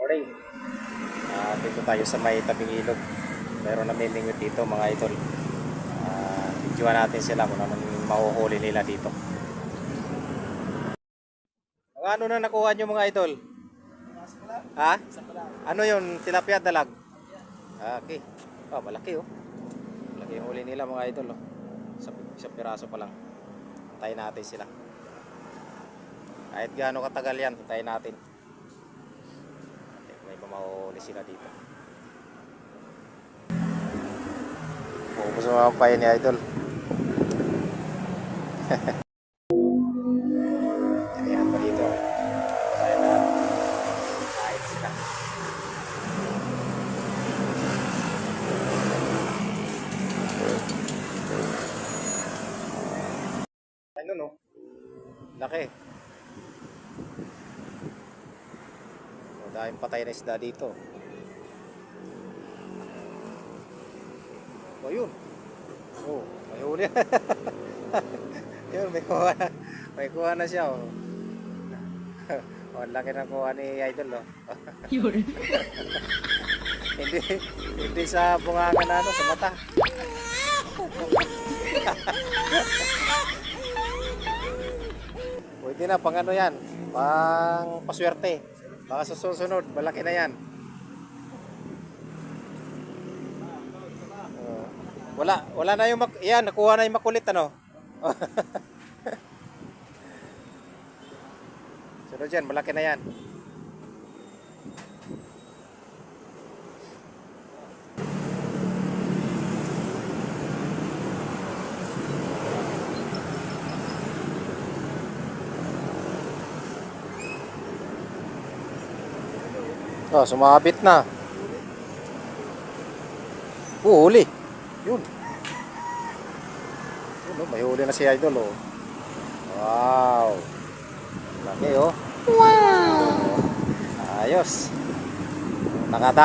Morning. Dito tayo sa may tabing ilog. Meron namimingwit dito mga idol. Videoan natin sila kung anong mahuhuli nila dito. Mga ano na nakuha nyo mga idol? Ha? Ano yun? Tilapia dalag? Okay. Malaki oh. Malaki yung huli nila mga idol oh. Sa piraso pa lang. Hintayin natin sila. Kahit gaano katagal yan, hintayin natin. May mahuhuli sila dito. Ubus mo ang pain ni idol. Yan pa dito. Kaya na kahit sila. Ano no? Laki. Dahil patay na isda dito. Yun. May huli. Yun, may kuha na siya oh. Ang laki ng kuha ni idol oh. hindi sa bungangan na sa mata. Pwede na pang ano yan, pang paswerte. Baka sa susunod, malaki na yan. Wala na yung yan, nakuha na yung makulit ano. Sunod yan, malaki na yan. Sumabit na. Huli. Yun. May huli na si idol oh. Wow. Laki oh. Wow. Ayos. Nakata